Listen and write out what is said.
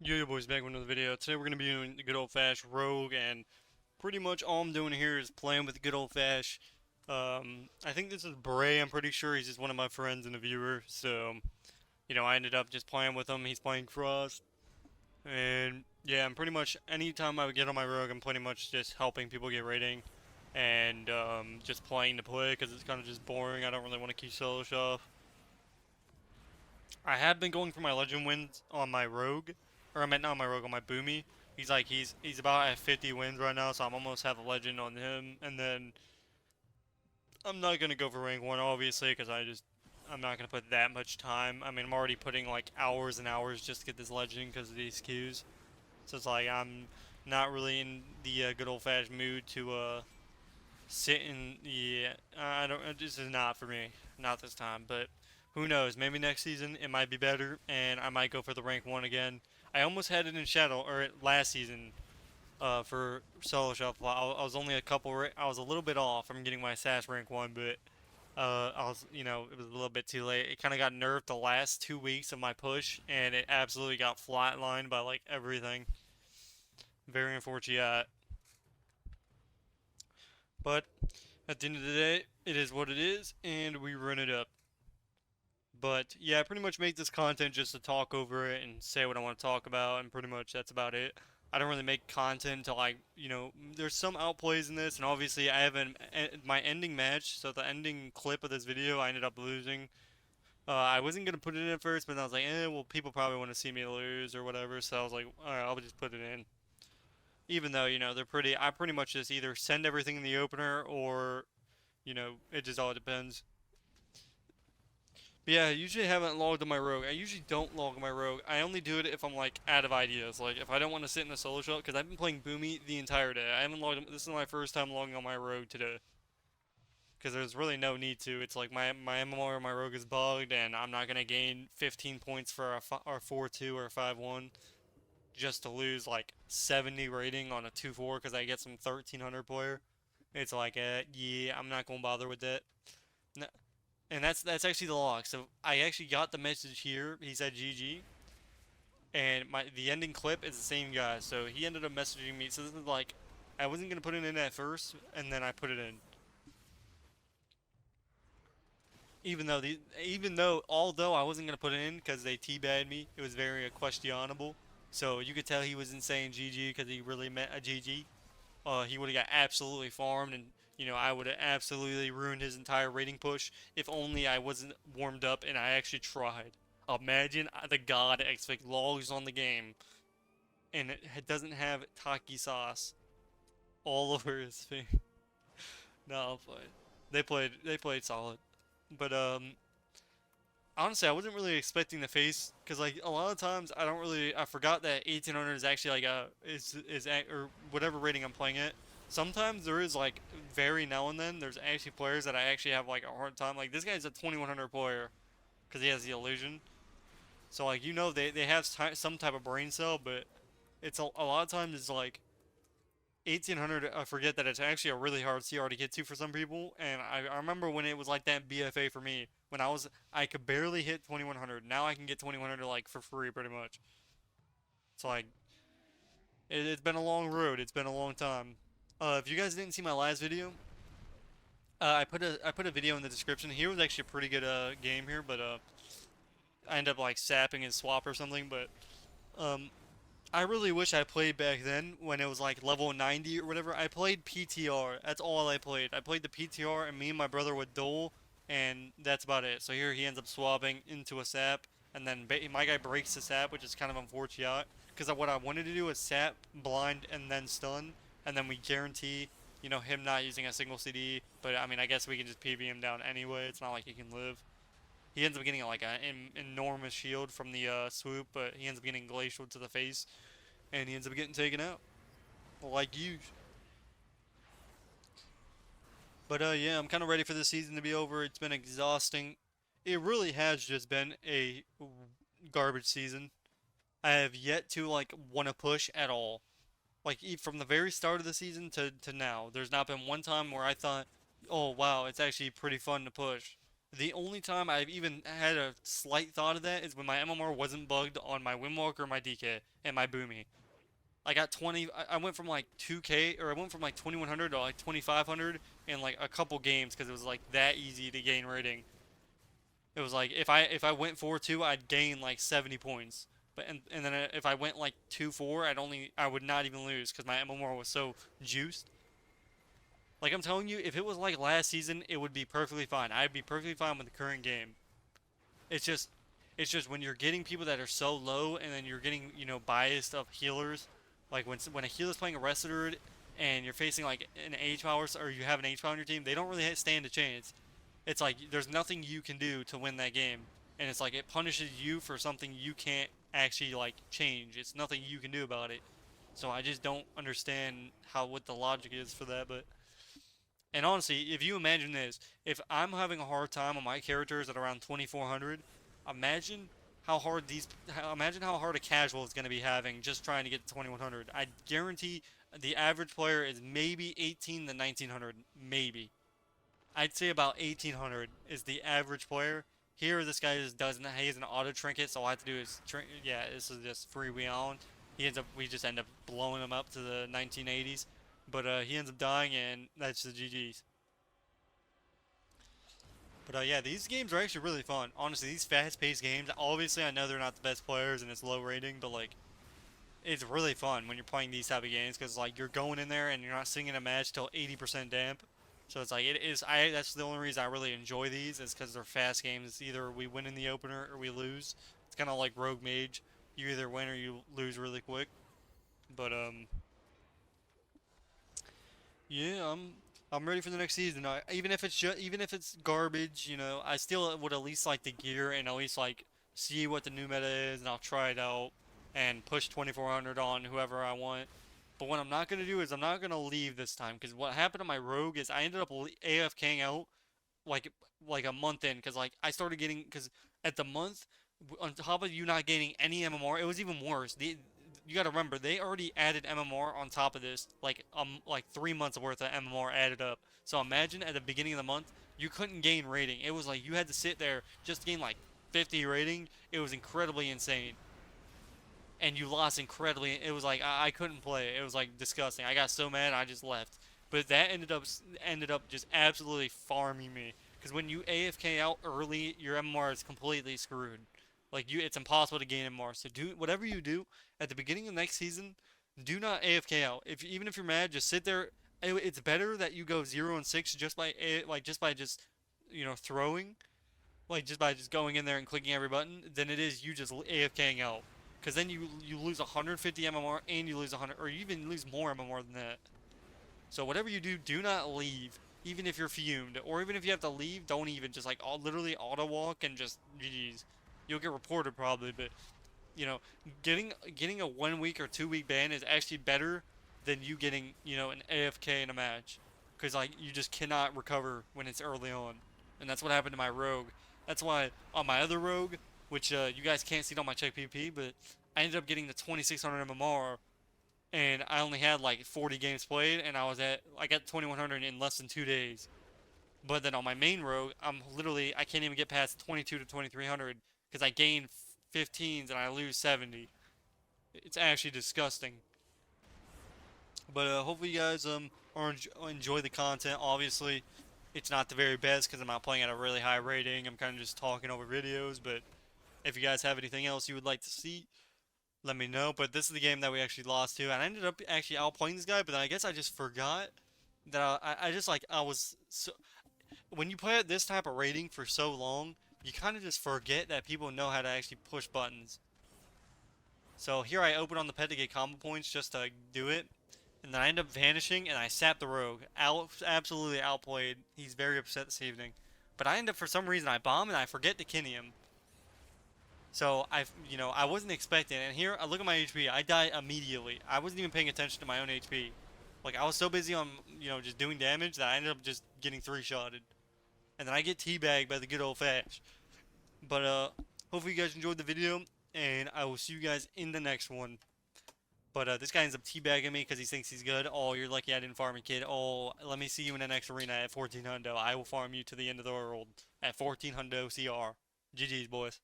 Yo, boys, back with another video. Today we're going to be doing the good old-fashioned rogue, and pretty much all I'm doing here is playing with the good old-fashioned. I think this is Bray, I'm pretty sure. He's just one of my friends and a viewer, so, I ended up just playing with him. He's playing Frost, and yeah, I'm pretty much, anytime I would get on my rogue, I'm pretty much just helping people get rating, and just playing to play, because it's kind of just boring. I don't really want to keep solo stuff. I have been going for my legend wins on my rogue, or I meant not on my rogue, on my boomy. He's about at 50 wins right now, so I'm almost have a legend on him. And then I'm not gonna go for rank one, obviously, because I'm not gonna put that much time. I mean, I'm already putting like hours and hours just to get this legend because of these queues. So it's like I'm not really in the good old-fashioned mood to sit in the. I don't. This is not for me. Not this time. But who knows? Maybe next season it might be better, and I might go for the rank one again. I almost had it in Shadow or last season. For solo shuffle, I was only a couple. I was a little bit off from getting my SAS rank one, but I was, it was a little bit too late. It kind of got nerfed the last 2 weeks of my push, and it absolutely got flatlined by like everything. Very unfortunate. But at the end of the day, it is what it is, and we run it up. But yeah, I pretty much make this content just to talk over it and say what I want to talk about, and pretty much that's about it. I don't really make content to like, there's some outplays in this, and obviously I have my ending match, so the ending clip of this video I ended up losing. I wasn't gonna put it in at first, but I was like, well, people probably want to see me lose or whatever, so I was like, alright, I'll just put it in. Even though, I pretty much just either send everything in the opener or, it just all depends. But yeah, I usually haven't logged on my rogue. I usually don't log on my rogue. I only do it if I'm like out of ideas. Like if I don't want to sit in a solo shot, because I've been playing Boomy the entire day. I haven't logged. This is my first time logging on my rogue today. Because there's really no need to. It's like my MMR or my rogue is bugged, and I'm not gonna gain 15 points for a 4-2 or a 5-1 just to lose like 70 rating on a 2-4 because I get some 1300 player. It's like, yeah, I'm not gonna bother with that. And that's actually the log. So I actually got the message here. He said GG, and the ending clip is the same guy. So he ended up messaging me. So this is like, I wasn't gonna put it in at first, and then I put it in. Although I wasn't gonna put it in because they teabagged me, it was very questionable. So you could tell he wasn't saying GG because he really meant a GG. He would have got absolutely farmed, and I would have absolutely ruined his entire rating push if only I wasn't warmed up and I actually tried. Imagine the god expect logs on the game, and it doesn't have Taki sauce all over his face. No, but they played solid, but honestly, I wasn't really expecting the face because like a lot of times I forgot that 1800 is actually like or whatever rating I'm playing it. Sometimes there is like very now and then there's actually players that I actually have like a hard time. Like this guy's a 2100 player because he has the illusion. So like they have some type of brain cell, but it's a lot of times it's like 1800. I forget that it's actually a really hard CR to get to for some people, and I remember when it was like that BFA for me when I could barely hit 2100. Now I can get 2100 like for free pretty much. So like it's been a long road. It's been a long time. If you guys didn't see my last video, I put a video in the description. Here was actually a pretty good game here, but I ended up like sapping his swap or something. But um, I really wish I played back then when it was like level 90 or whatever. I played PTR. That's all I played. I played the PTR, and me and my brother would duel, and that's about it. So here he ends up swapping into a sap, and then my guy breaks the sap, which is kind of unfortunate. Because what I wanted to do was sap, blind, and then stun, and then we guarantee, him not using a single CD. But I mean, I guess we can just PB him down anyway. It's not like he can live. He ends up getting like an enormous shield from the swoop, but he ends up getting glacial to the face, and he ends up getting taken out, like you. But yeah, I'm kind of ready for this season to be over. It's been exhausting. It really has just been a garbage season. I have yet to like want to push at all. Like from the very start of the season to now, there's not been one time where I thought, "Oh wow, it's actually pretty fun to push." The only time I've even had a slight thought of that is when my MMR wasn't bugged on my Windwalker, my DK, and my Boomy. I got 20. I went from like 2K, or I went from like 2100 to like 2500 in like a couple games because it was like that easy to gain rating. It was like if I went 4-2, I'd gain like 70 points. But and then if I went like 2-4, I would not even lose because my MMR was so juiced. Like I'm telling you, if it was like last season, it would be perfectly fine. I'd be perfectly fine with the current game. It's just it's just when you're getting people that are so low and then you're getting, biased of healers, like when a healer's playing a Rested and you're facing like an H power or you have an H power on your team, they don't really stand a chance. It's like there's nothing you can do to win that game. And it's like it punishes you for something you can't actually like change. It's nothing you can do about it. So I just don't understand what the logic is for that, but and honestly, if you imagine this, if I'm having a hard time on my characters at around 2400, imagine imagine how hard a casual is going to be having just trying to get to 2100. I guarantee the average player is maybe 18 to 1900, maybe. I'd say about 1800 is the average player. Here, this guy just doesn't. He has an auto trinket, so all I have to do is yeah, this is just freewheeling. We just end up blowing him up to the 1980s. But he ends up dying, and that's the GG's. But yeah, these games are actually really fun. Honestly, these fast-paced games. Obviously, I know they're not the best players and it's low rating, but like, it's really fun when you're playing these type of games because like you're going in there and you're not singing a match till 80% damp. So it's like it is. That's the only reason I really enjoy these is because they're fast games. It's either we win in the opener or we lose. It's kind of like Rogue Mage. You either win or you lose really quick. But yeah, I'm ready for the next season. Even if it's garbage, I still would at least like the gear and at least like see what the new meta is, and I'll try it out and push 2400 on whoever I want. But what I'm not gonna do is I'm not gonna leave this time because what happened to my rogue is I ended up AFKing out like like a month in because like I started getting because at the month on top of you not gaining any MMR, it was even worse. You got to remember they already added MMR on top of this, like 3 months worth of MMR added up. So imagine at the beginning of the month you couldn't gain rating. It was like you had to sit there just to gain like 50 rating. It was incredibly insane, and you lost incredibly. It was like I couldn't play. It was like disgusting. I got so mad I just left. But that ended up just absolutely farming me. Because when you AFK out early, your MMR is completely screwed. Like it's impossible to gain MMR. So do whatever you do at the beginning of next season. Do not AFK out. Even if you're mad, just sit there. It's better that you go 0-6 just by throwing, like just by just going in there and clicking every button, than it is you just AFKing out. Because then you lose 150 MMR and you lose 100, or you even lose more MMR than that. So whatever you do, do not leave, even if you're fumed, or even if you have to leave, don't even just like literally auto walk and just GG's. You'll get reported probably, but you know, getting a 1 week or 2 week ban is actually better than you getting an AFK in a match, because like you just cannot recover when it's early on, and that's what happened to my rogue. That's why on my other rogue, which you guys can't see it on my check PvP, but I ended up getting the 2600 MMR, and I only had like 40 games played, and I got 2100 in less than 2 days. But then on my main rogue, I can't even get past 22 to 2300 because I gain 15s and I lose 70. It's actually disgusting. But hopefully you guys enjoy the content. Obviously, it's not the very best because I'm not playing at a really high rating. I'm kind of just talking over videos. But if you guys have anything else you would like to see, let me know. But this is the game that we actually lost to, and I ended up actually outplaying this guy. But then I guess I just forgot that I just like I was so when you play at this type of rating for so long, you kind of just forget that people know how to actually push buttons. So here I open on the pet to get combo points just to do it, and then I end up vanishing and I sap the rogue. Absolutely outplayed. He's very upset this evening. But I end up for some reason I bomb and I forget to Kenny him. So I wasn't expecting it. And here I look at my HP. I die immediately. I wasn't even paying attention to my own HP. Like I was so busy on just doing damage that I ended up just getting 3-shotted. And then I get teabagged by the good old Fash. But hopefully you guys enjoyed the video, and I will see you guys in the next one. But this guy ends up teabagging me because he thinks he's good. Oh, you're lucky I didn't farm a kid. Oh, let me see you in the next arena at 14 hundo. I will farm you to the end of the world at 14 hundo CR. GG's, boys.